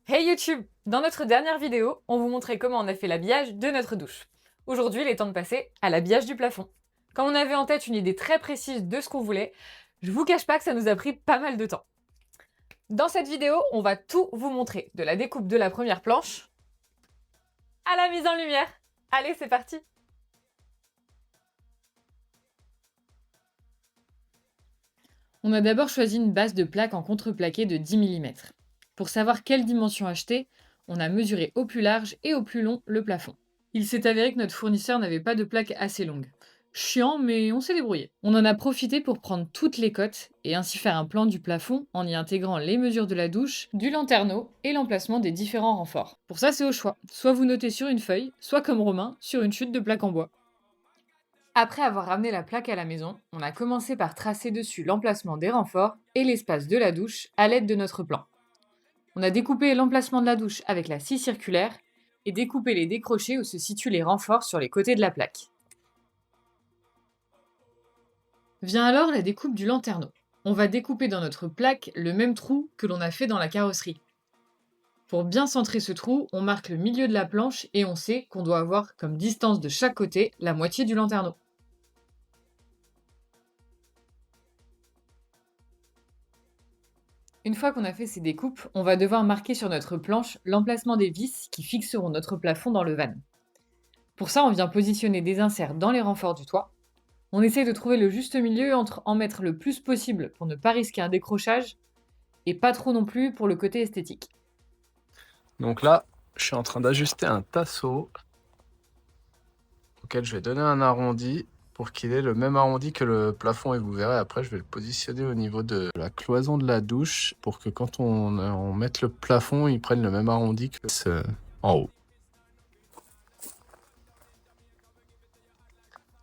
Hey YouTube! Dans notre dernière vidéo, on vous montrait comment on a fait l'habillage de notre douche. Aujourd'hui, il est temps de passer à l'habillage du plafond. Comme on avait en tête une idée très précise de ce qu'on voulait, je vous cache pas que ça nous a pris pas mal de temps. Dans cette vidéo, on va tout vous montrer, de la découpe de la première planche à la mise en lumière. Allez, c'est parti! On a d'abord choisi une base de plaque en contreplaqué de 10 mm. Pour savoir quelle dimension acheter, on a mesuré au plus large et au plus long le plafond. Il s'est avéré que notre fournisseur n'avait pas de plaque assez longue. Chiant, mais on s'est débrouillé. On en a profité pour prendre toutes les cotes et ainsi faire un plan du plafond en y intégrant les mesures de la douche, du lanterneau et l'emplacement des différents renforts. Pour ça, c'est au choix. Soit vous notez sur une feuille, soit comme Romain, sur une chute de plaque en bois. Après avoir ramené la plaque à la maison, on a commencé par tracer dessus l'emplacement des renforts et l'espace de la douche à l'aide de notre plan. On a découpé l'emplacement de la douche avec la scie circulaire et découpé les décrochés où se situent les renforts sur les côtés de la plaque. Vient alors la découpe du lanterneau. On va découper dans notre plaque le même trou que l'on a fait dans la carrosserie. Pour bien centrer ce trou, on marque le milieu de la planche et on sait qu'on doit avoir comme distance de chaque côté la moitié du lanterneau. Une fois qu'on a fait ces découpes, on va devoir marquer sur notre planche l'emplacement des vis qui fixeront notre plafond dans le van. Pour ça, on vient positionner des inserts dans les renforts du toit. On essaye de trouver le juste milieu entre en mettre le plus possible pour ne pas risquer un décrochage et pas trop non plus pour le côté esthétique. Donc là, je suis en train d'ajuster un tasseau auquel je vais donner un arrondi pour qu'il ait le même arrondi que le plafond, et vous verrez après je vais le positionner au niveau de la cloison de la douche pour que quand on mette le plafond, il prenne le même arrondi que en haut.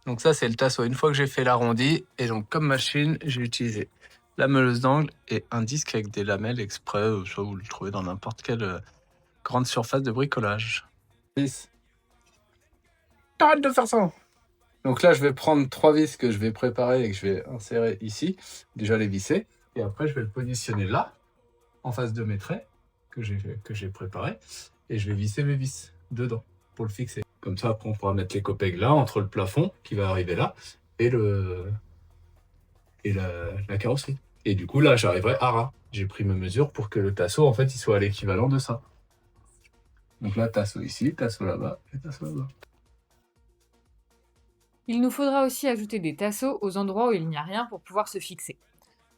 Donc ça c'est le tasseau une fois que j'ai fait l'arrondi, et donc comme machine j'ai utilisé la meuleuse d'angle et un disque avec des lamelles exprès, soit vous le trouvez dans n'importe quelle grande surface de bricolage. Arrête de faire ça! Donc là, je vais prendre 3 vis que je vais préparer et que je vais insérer ici. Déjà les visser. Et après, je vais le positionner là, en face de mes traits que j'ai préparés. Et je vais visser mes vis dedans pour le fixer. Comme ça, après, on pourra mettre les copegs là, entre le plafond qui va arriver là et, la carrosserie. Et du coup, là, j'arriverai à ras. J'ai pris mes mesures pour que le tasseau, en fait, il soit à l'équivalent de ça. Donc là, tasseau ici, tasseau là-bas et tasseau là-bas. Il nous faudra aussi ajouter des tasseaux aux endroits où il n'y a rien pour pouvoir se fixer.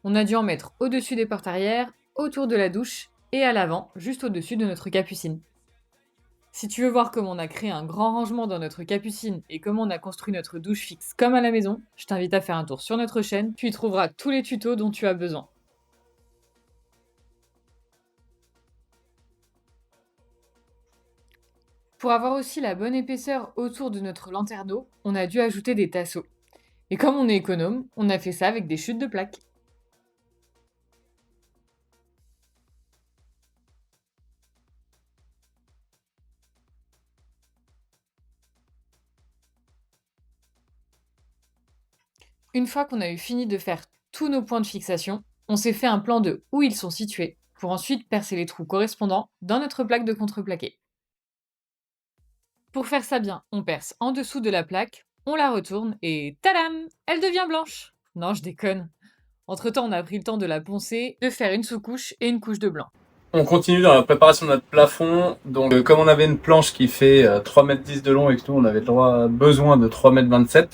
On a dû en mettre au-dessus des portes arrière, autour de la douche et à l'avant, juste au-dessus de notre capucine. Si tu veux voir comment on a créé un grand rangement dans notre capucine et comment on a construit notre douche fixe comme à la maison, je t'invite à faire un tour sur notre chaîne, tu y trouveras tous les tutos dont tu as besoin. Pour avoir aussi la bonne épaisseur autour de notre lanterneau, on a dû ajouter des tasseaux. Et comme on est économe, on a fait ça avec des chutes de plaques. Une fois qu'on a eu fini de faire tous nos points de fixation, on s'est fait un plan de où ils sont situés, pour ensuite percer les trous correspondants dans notre plaque de contreplaqué. Pour faire ça bien, on perce en dessous de la plaque, on la retourne et tadam! Elle devient blanche! Non, je déconne. Entre-temps, on a pris le temps de la poncer, de faire une sous-couche et une couche de blanc. On continue dans la préparation de notre plafond. Donc, comme on avait une planche qui fait 3,10 m de long et que nous, on avait besoin de 3,27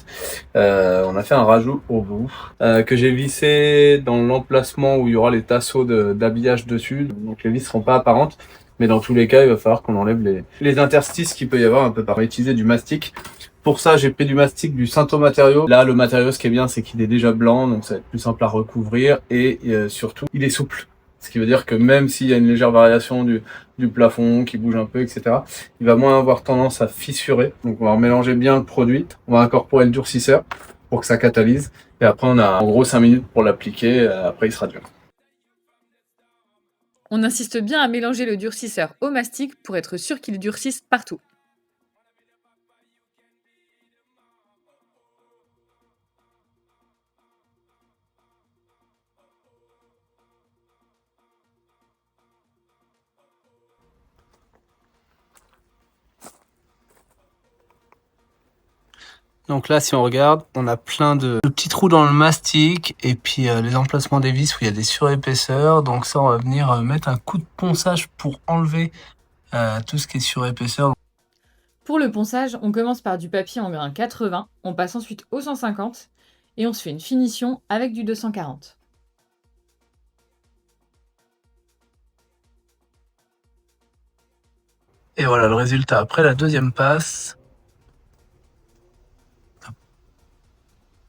m, on a fait un rajout au bout que j'ai vissé dans l'emplacement où il y aura les tasseaux d'habillage dessus. Donc, les vis seront pas apparentes. Mais dans tous les cas, il va falloir qu'on enlève les interstices qu'il peut y avoir un peu par utiliser du mastic. Pour ça, j'ai pris du mastic du Sainto matériau. Là, le matériau, ce qui est bien, c'est qu'il est déjà blanc, donc ça va être plus simple à recouvrir et surtout, il est souple. Ce qui veut dire que même s'il y a une légère variation du plafond qui bouge un peu, etc., il va moins avoir tendance à fissurer. Donc on va mélanger bien le produit, on va incorporer le durcisseur pour que ça catalyse. Et après on a en gros 5 minutes pour l'appliquer, après il sera dur. On insiste bien à mélanger le durcisseur au mastic pour être sûr qu'il durcisse partout. Donc là, si on regarde, on a plein de petits trous dans le mastic et puis les emplacements des vis où il y a des surépaisseurs. Donc ça, on va venir mettre un coup de ponçage pour enlever tout ce qui est surépaisseur. Pour le ponçage, on commence par du papier en grain 80, on passe ensuite au 150 et on se fait une finition avec du 240. Et voilà le résultat après la deuxième passe.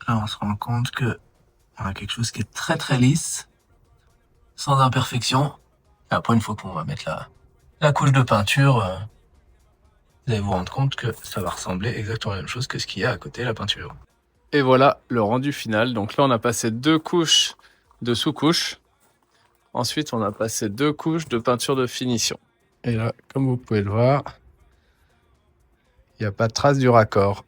Là, on se rend compte que on a quelque chose qui est très très lisse, sans imperfection. Et après, une fois qu'on va mettre la couche de peinture, vous allez vous rendre compte que ça va ressembler exactement à la même chose que ce qu'il y a à côté de la peinture. Et voilà le rendu final. Donc là, on a passé 2 couches de sous-couche. Ensuite, on a passé 2 couches de peinture de finition. Et là, comme vous pouvez le voir, il n'y a pas de trace du raccord.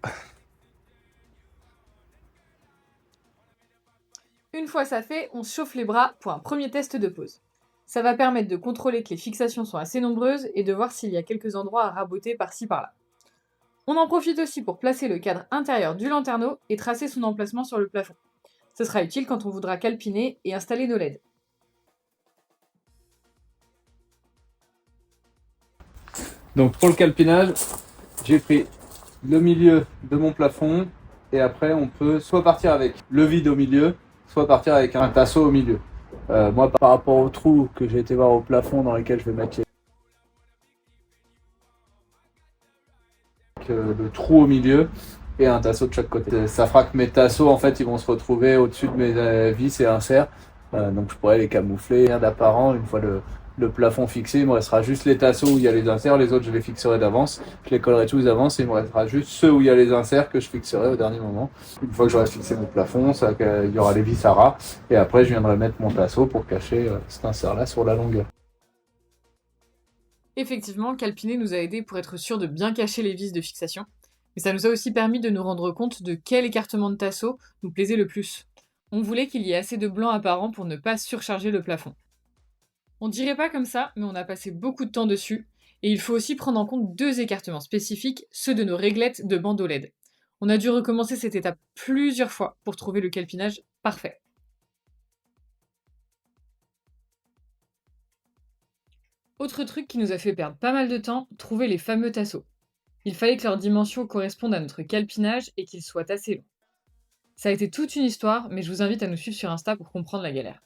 Une fois ça fait, on se chauffe les bras pour un premier test de pose. Ça va permettre de contrôler que les fixations sont assez nombreuses et de voir s'il y a quelques endroits à raboter par-ci par-là. On en profite aussi pour placer le cadre intérieur du lanterneau et tracer son emplacement sur le plafond. Ce sera utile quand on voudra calpiner et installer nos LED. Donc pour le calpinage, j'ai pris le milieu de mon plafond et après on peut soit partir avec le vide au milieu, soit partir avec un tasseau au milieu. Moi par rapport au trou que j'ai été voir au plafond dans lequel je vais mettre le trou au milieu et un tasseau de chaque côté. Ça fera que mes tasseaux en fait ils vont se retrouver au-dessus de mes vis et inserts, donc je pourrais les camoufler. Rien d'apparent une fois le plafond fixé, il me restera juste les tasseaux où il y a les inserts, les autres je les fixerai d'avance, je les collerai tous d'avance et il me restera juste ceux où il y a les inserts que je fixerai au dernier moment. Une fois que j'aurai fixé mon plafond, il y aura les vis à ras et après je viendrai mettre mon tasseau pour cacher cet insert là sur la longueur. Effectivement, calpiner nous a aidé pour être sûr de bien cacher les vis de fixation, mais ça nous a aussi permis de nous rendre compte de quel écartement de tasseau nous plaisait le plus. On voulait qu'il y ait assez de blanc apparent pour ne pas surcharger le plafond. On dirait pas comme ça, mais on a passé beaucoup de temps dessus, et il faut aussi prendre en compte 2 écartements spécifiques, ceux de nos réglettes de bandeaux LED. On a dû recommencer cette étape plusieurs fois pour trouver le calpinage parfait. Autre truc qui nous a fait perdre pas mal de temps, trouver les fameux tasseaux. Il fallait que leurs dimensions correspondent à notre calpinage et qu'ils soient assez longs. Ça a été toute une histoire, mais je vous invite à nous suivre sur Insta pour comprendre la galère.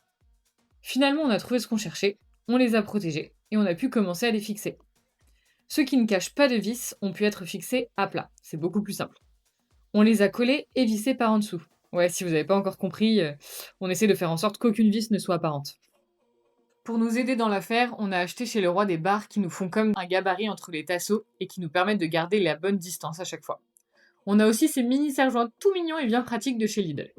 Finalement, on a trouvé ce qu'on cherchait, on les a protégés, et on a pu commencer à les fixer. Ceux qui ne cachent pas de vis ont pu être fixés à plat, c'est beaucoup plus simple. On les a collés et vissés par en dessous. Ouais, si vous n'avez pas encore compris, on essaie de faire en sorte qu'aucune vis ne soit apparente. Pour nous aider dans l'affaire, on a acheté chez Leroy des barres qui nous font comme un gabarit entre les tasseaux et qui nous permettent de garder la bonne distance à chaque fois. On a aussi ces mini serre-joints tout mignons et bien pratiques de chez Lidl.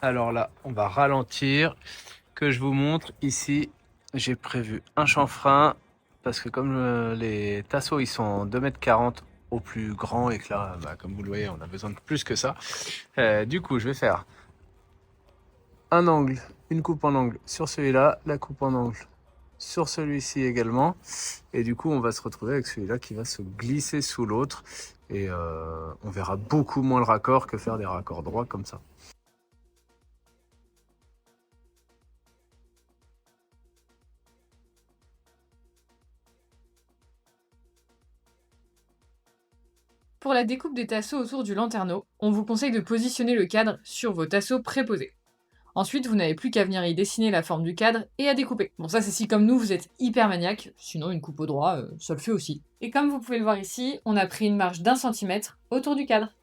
Alors là, on va ralentir, que je vous montre. Ici, j'ai prévu un chanfrein, parce que comme les tasseaux, ils sont 2,40 m au plus grand, et que là, comme vous le voyez, on a besoin de plus que ça. Du coup, je vais faire un angle, une coupe en angle sur celui-là, la coupe en angle sur celui-ci également. Et du coup, on va se retrouver avec celui-là qui va se glisser sous l'autre. Et on verra beaucoup moins le raccord que faire des raccords droits comme ça. Pour la découpe des tasseaux autour du lanterneau, on vous conseille de positionner le cadre sur vos tasseaux préposés. Ensuite, vous n'avez plus qu'à venir y dessiner la forme du cadre et à découper. Bon, ça c'est si comme nous vous êtes hyper maniaque, sinon une coupe au droit, ça le fait aussi. Et comme vous pouvez le voir ici, on a pris une marge d'1 cm autour du cadre.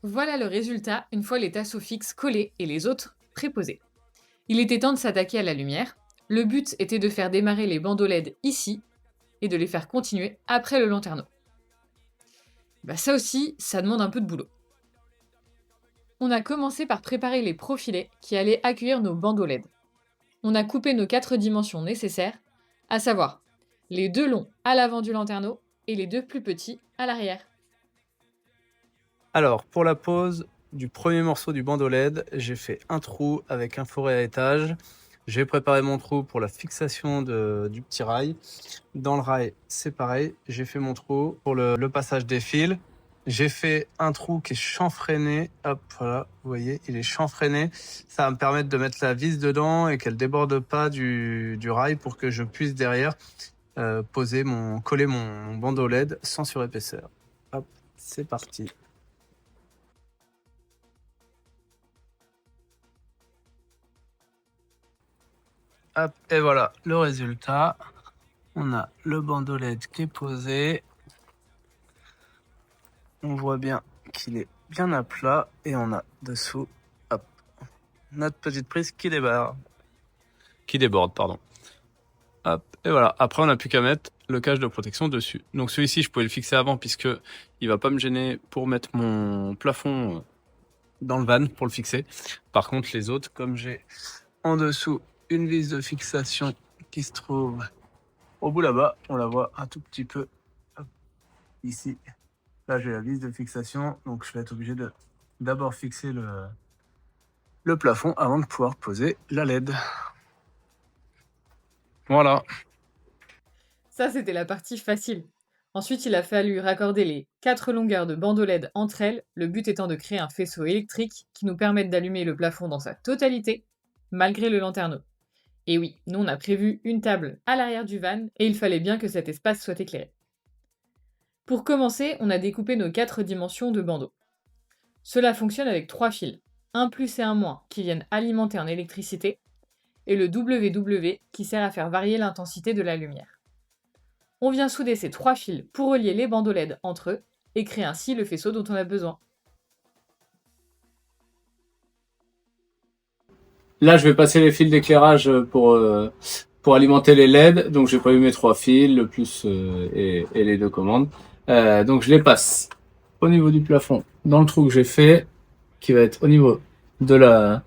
Voilà le résultat une fois les tasseaux fixes collés et les autres préposés. Il était temps de s'attaquer à la lumière. Le but était de faire démarrer les bandeaux LED ici et de les faire continuer après le lanterneau. Bah ça aussi, ça demande un peu de boulot. On a commencé par préparer les profilets qui allaient accueillir nos bandeaux LED. On a coupé nos 4 dimensions nécessaires, à savoir les 2 longs à l'avant du lanterneau et les 2 plus petits à l'arrière. Alors, pour la pose du premier morceau du bandeau LED, j'ai fait un trou avec un forêt à étage. J'ai préparé mon trou pour la fixation du petit rail. Dans le rail, c'est pareil. J'ai fait mon trou pour le passage des fils. J'ai fait un trou qui est chanfreiné. Hop, voilà, vous voyez, il est chanfreiné. Ça va me permettre de mettre la vis dedans et qu'elle déborde pas du rail pour que je puisse derrière coller mon bandeau LED sans surépaisseur. Hop, c'est parti. Hop, et voilà le résultat. On a le bandeau LED qui est posé. On voit bien qu'il est bien à plat et on a dessous, hop, notre petite prise qui débarre. Qui déborde, pardon. Hop, et voilà. Après, on n'a plus qu'à mettre le cache de protection dessus. Donc celui-ci, je pouvais le fixer avant puisque il va pas me gêner pour mettre mon plafond dans le van pour le fixer. Par contre, les autres, comme j'ai en dessous une vis de fixation qui se trouve au bout là-bas, on la voit un tout petit peu hop, ici. Là, j'ai la vis de fixation, donc je vais être obligé de d'abord fixer le plafond avant de pouvoir poser la LED. Voilà. Ça, c'était la partie facile. Ensuite, il a fallu raccorder les 4 longueurs de bandeau LED entre elles, le but étant de créer un faisceau électrique qui nous permette d'allumer le plafond dans sa totalité, malgré le lanterneau. Et oui, nous on a prévu une table à l'arrière du van, et il fallait bien que cet espace soit éclairé. Pour commencer, on a découpé nos 4 dimensions de bandeau. Cela fonctionne avec 3 fils, un plus et un moins, qui viennent alimenter en électricité, et le WW qui sert à faire varier l'intensité de la lumière. On vient souder ces 3 fils pour relier les bandeaux LED entre eux et créer ainsi le faisceau dont on a besoin. Là, je vais passer les fils d'éclairage pour alimenter les LED. Donc, j'ai prévu mes 3 fils, le plus et les 2 commandes. Donc, je les passe au niveau du plafond dans le trou que j'ai fait, qui va être au niveau de la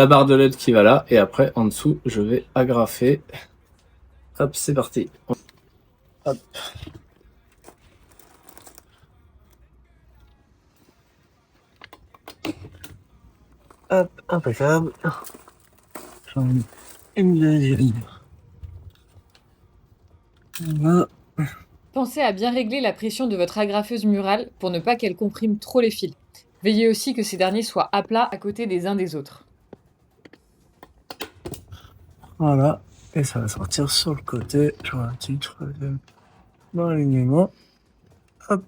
barre de LED qui va là. Et après, en dessous, je vais agrafer. Hop, c'est parti. Hop. Hop, impeccable. J'en ai une deuxième. Voilà. Pensez à bien régler la pression de votre agrafeuse murale pour ne pas qu'elle comprime trop les fils. Veillez aussi que ces derniers soient à plat à côté des uns des autres. Voilà. Et ça va sortir sur le côté. J'aurai un petit troisième dans l'alignement. Hop.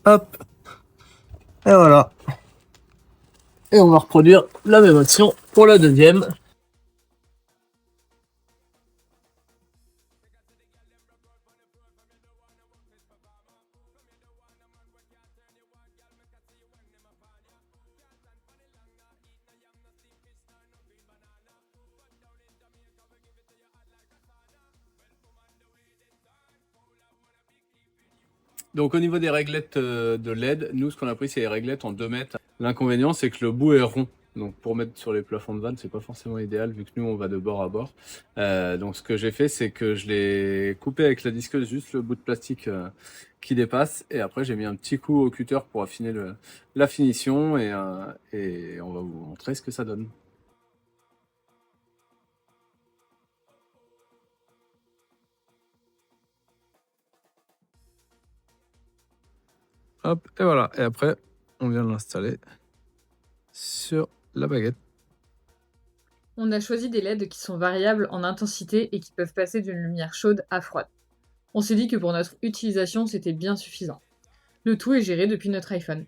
Hop. Et voilà. Et on va reproduire la même action pour la deuxième. Donc au niveau des réglettes de LED, nous ce qu'on a pris c'est les réglettes en 2 mètres. L'inconvénient c'est que le bout est rond. Donc pour mettre sur les plafonds de vanne, c'est pas forcément idéal vu que nous on va de bord à bord. Donc ce que j'ai fait c'est que je l'ai coupé avec la disqueuse juste le bout de plastique qui dépasse et après j'ai mis un petit coup au cutter pour affiner la finition et on va vous montrer ce que ça donne. Hop, et voilà. Et après, on vient l'installer sur la baguette. On a choisi des LED qui sont variables en intensité et qui peuvent passer d'une lumière chaude à froide. On s'est dit que pour notre utilisation, c'était bien suffisant. Le tout est géré depuis notre iPhone.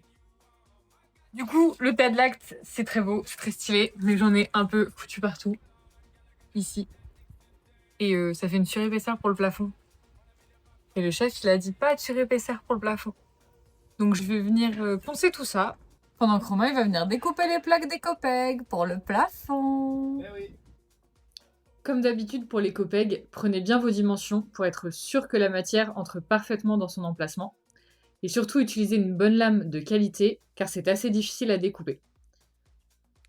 Du coup, le Tadlact, c'est très beau, c'est très stylé, mais j'en ai un peu foutu partout. Ici. Et ça fait une surépaisseur pour le plafond. Et le chef, il a dit pas de surépaisseur pour le plafond. Donc je vais venir poncer tout ça. Pendant que Romain, il va venir découper les plaques des Copeg pour le plafond. Eh oui. Comme d'habitude pour les Copeg, prenez bien vos dimensions pour être sûr que la matière entre parfaitement dans son emplacement. Et surtout, utilisez une bonne lame de qualité, car c'est assez difficile à découper.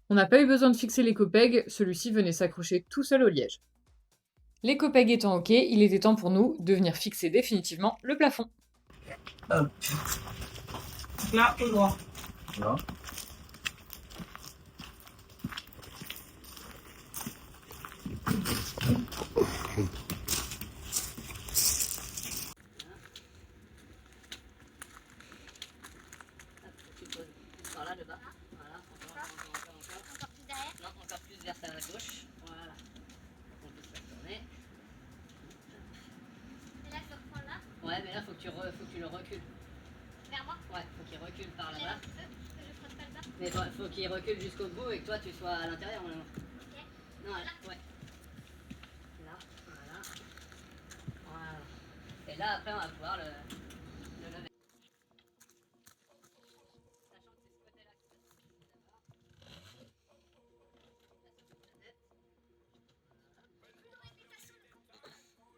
On n'a pas eu besoin de fixer les Copeg, celui-ci venait s'accrocher tout seul au liège. Les copegs étant OK, il était temps pour nous de venir fixer définitivement le plafond. Là, au droit. Là. Par là, le bas. Voilà, encore plus derrière. Non, encore plus vers ta gauche. Voilà. On peut se tourner. Et là, je reprends là. Ouais, mais là, faut que tu le recules. Vers moi. Ouais, faut qu'il recule par là-bas. Que je frotte pas le bas. Mais faut qu'il recule jusqu'au bout et que toi, tu sois à l'intérieur, maintenant. Ok. Non, là. Ouais. Là, voilà. Voilà. Et là, après, on va pouvoir le lever. Sachant que c'est ce côté-là qui va se coucher d'abord.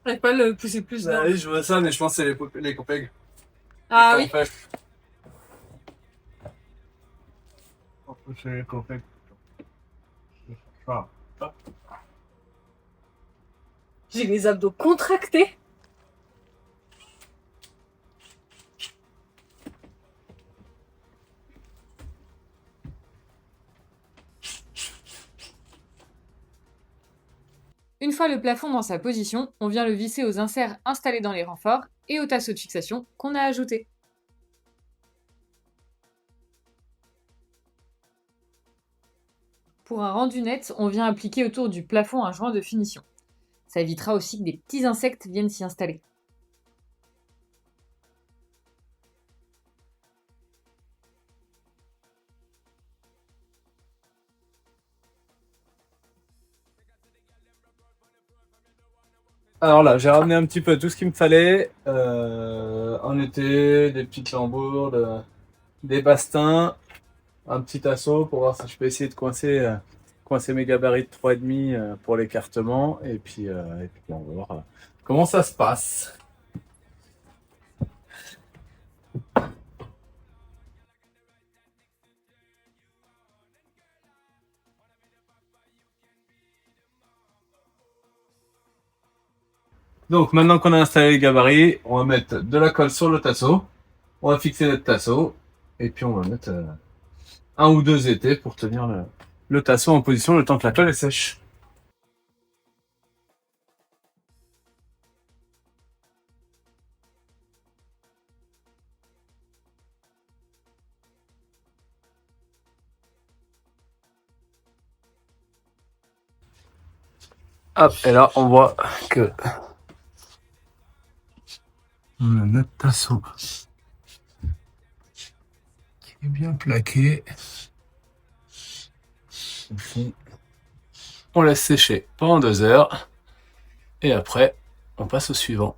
J'arrive pas à le pousser plus Bah dans. oui, je vois ça, mais je pense que c'est les copegs. Ah oui. On peut faire les copegs. Voilà. J'ai les abdos contractés. Une fois le plafond dans sa position, on vient le visser aux inserts installés dans les renforts et au tasseau de fixation qu'on a ajouté. Pour un rendu net, on vient appliquer autour du plafond un joint de finition. Ça évitera aussi que des petits insectes viennent s'y installer. Alors là, j'ai ramené un petit peu tout ce qu'il me fallait. En été, des petites lambourdes, des bastings, un petit assaut pour voir si je peux essayer de coincer mes gabarits de 3,5 pour l'écartement. Et puis on va voir comment ça se passe. Donc maintenant qu'on a installé les gabarits, on va mettre de la colle sur le tasseau. On va fixer notre tasseau. Et puis on va mettre un ou deux étais pour tenir le tasseau en position le temps que la colle est sèche. Hop, et là on voit que on a notre tasseau qui est bien plaqué. Au fond, on laisse sécher pendant 2 heures et après on passe au suivant.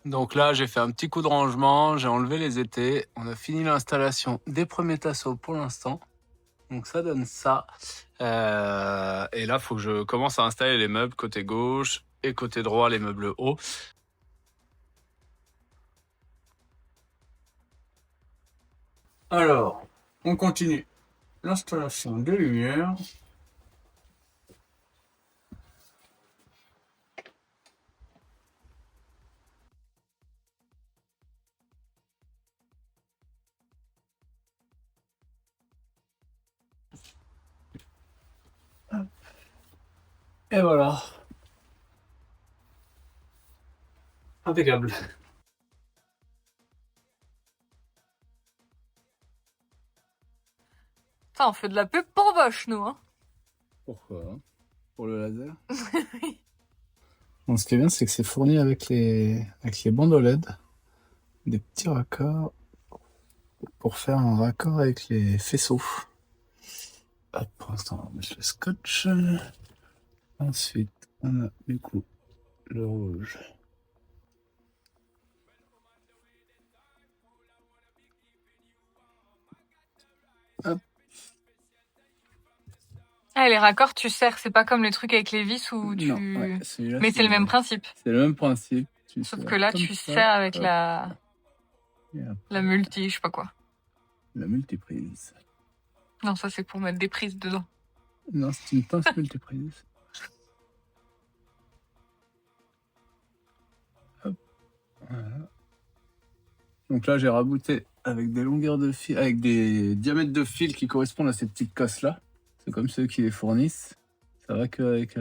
Donc là, j'ai fait un petit coup de rangement, j'ai enlevé les étais, on a fini l'installation des premiers tasseaux pour l'instant. Donc ça donne ça. Et là, il faut que je commence à installer les meubles côté gauche et côté droit, les meubles hauts. Alors, on continue l'installation des lumières. Et voilà. Impeccable. Putain, on fait de la pub pour Bosch, nous, hein. Pourquoi? Pour le laser? Bon, ce qui est bien, c'est que c'est fourni avec les bandes OLED, des petits raccords pour faire un raccord avec les faisceaux. Hop, pour l'instant, on va mettre le scotch. Ensuite, on a du coup le rouge. Hop. Ah, les raccords, tu serres, c'est pas comme les trucs avec les vis où tu... Non, ouais, celui-là, Mais c'est le même principe. C'est le même principe. Tu Sauf serres que là, comme tu ça, serres avec hop, la et la multi, je sais pas quoi. la multiprise. Non, ça c'est pour mettre des prises dedans. Non, c'est une pince multiprise. Hop, voilà. Donc là, j'ai rabouté avec des longueurs de fil, avec des diamètres de fil qui correspondent à ces petites cosses-là. C'est comme ceux qui les fournissent. Ça va qu'avec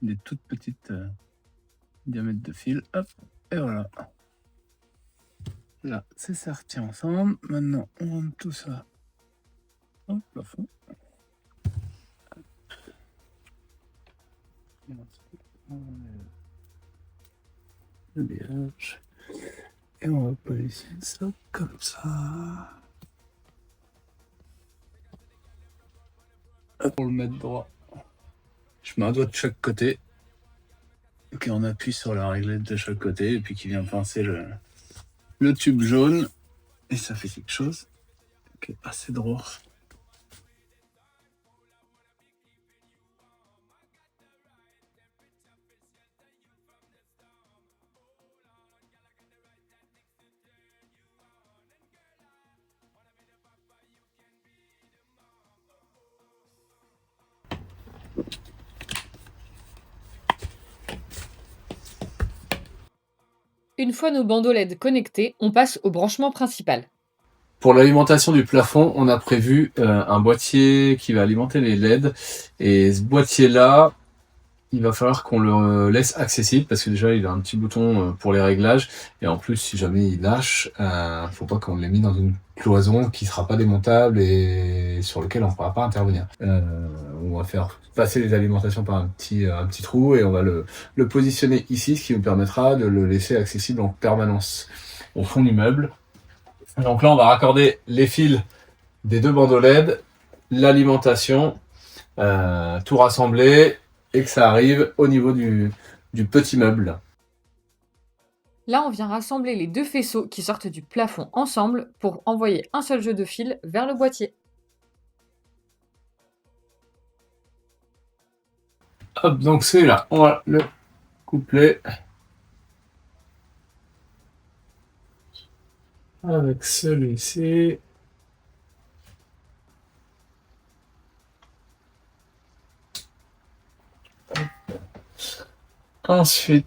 des toutes petites diamètres de fil. Hop, et voilà. Là, c'est serti ensemble. Maintenant, on monte tout ça au plafond. Et ensuite, on enlève le liage. Et on va positionner ça comme ça. Hop, pour le mettre droit, je mets un doigt de chaque côté. Et on appuie sur la réglette de chaque côté. Et puis qui vient pincer le tube jaune. Et ça fait quelque chose qui est assez droit. Une fois nos bandeaux LED connectés, on passe au branchement principal. Pour l'alimentation du plafond, on a prévu un boîtier qui va alimenter les LED. Et ce boîtier-là, il va falloir qu'on le laisse accessible parce que déjà, il a un petit bouton pour les réglages. Et en plus, si jamais il lâche, faut pas qu'on l'ait mis dans une cloison qui sera pas démontable et sur lequel on ne pourra pas intervenir. On va faire passer les alimentations par un petit trou et on va le positionner ici, ce qui nous permettra de le laisser accessible en permanence au fond du meuble. Donc là, on va raccorder les fils des deux bandeaux LED, l'alimentation, tout rassembler et que ça arrive au niveau du petit meuble. Là, on vient rassembler les deux faisceaux qui sortent du plafond ensemble pour envoyer un seul jeu de fil vers le boîtier. Hop, donc celui-là, on va le coupler avec celui-ci. Ensuite,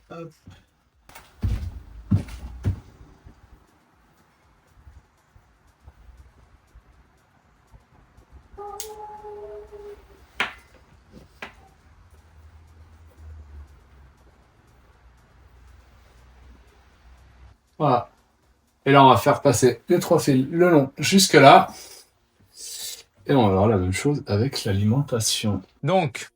hop. Voilà. Et là, on va faire passer les trois fils le long jusque là. Et on va avoir la même chose avec l'alimentation. Donc,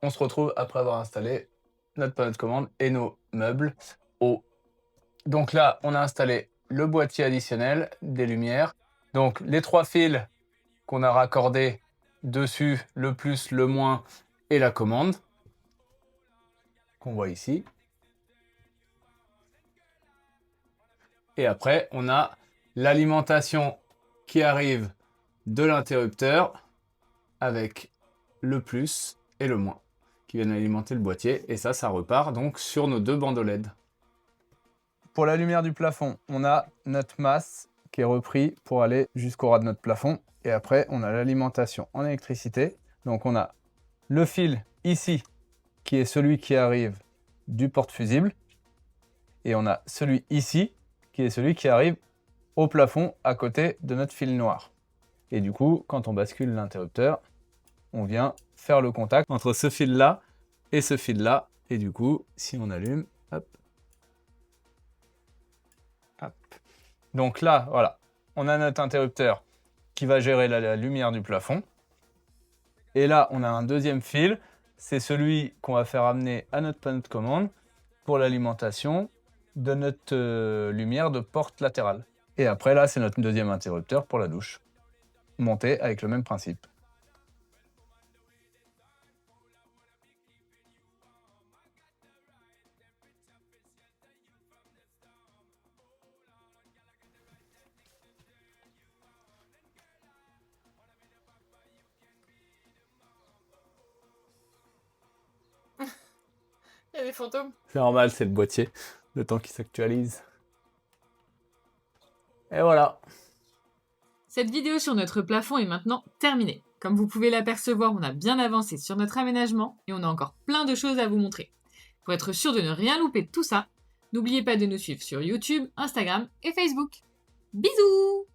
on se retrouve après avoir installé notre panneau de commande et nos meubles haut. Donc là, on a installé le boîtier additionnel, des lumières. Donc les trois fils qu'on a raccordés dessus, le plus, le moins et la commande, qu'on voit ici. Et après, on a l'alimentation qui arrive de l'interrupteur avec le plus et le moins qui viennent alimenter le boîtier. Et ça repart donc sur nos deux bandeaux LED. Pour la lumière du plafond, on a notre masse qui est repris pour aller jusqu'au ras de notre plafond. Et après, on a l'alimentation en électricité. Donc on a le fil ici qui est celui qui arrive du porte-fusible. Et on a celui ici qui est celui qui arrive au plafond à côté de notre fil noir. Et du coup, quand on bascule l'interrupteur, on vient faire le contact entre ce fil-là et ce fil-là. Et du coup, si on allume, hop, hop. Donc là, voilà, on a notre interrupteur qui va gérer la lumière du plafond. Et là, on a un deuxième fil. C'est celui qu'on va faire amener à notre panneau de commande pour l'alimentation de notre lumière de porte latérale. Et après, là, c'est notre deuxième interrupteur pour la douche, monté avec le même principe. des fantômes. C'est normal, c'est le boîtier. Le temps qui s'actualise. Et voilà. Cette vidéo sur notre plafond est maintenant terminée. Comme vous pouvez l'apercevoir, on a bien avancé sur notre aménagement et on a encore plein de choses à vous montrer. Pour être sûr de ne rien louper de tout ça, n'oubliez pas de nous suivre sur YouTube, Instagram et Facebook. Bisous!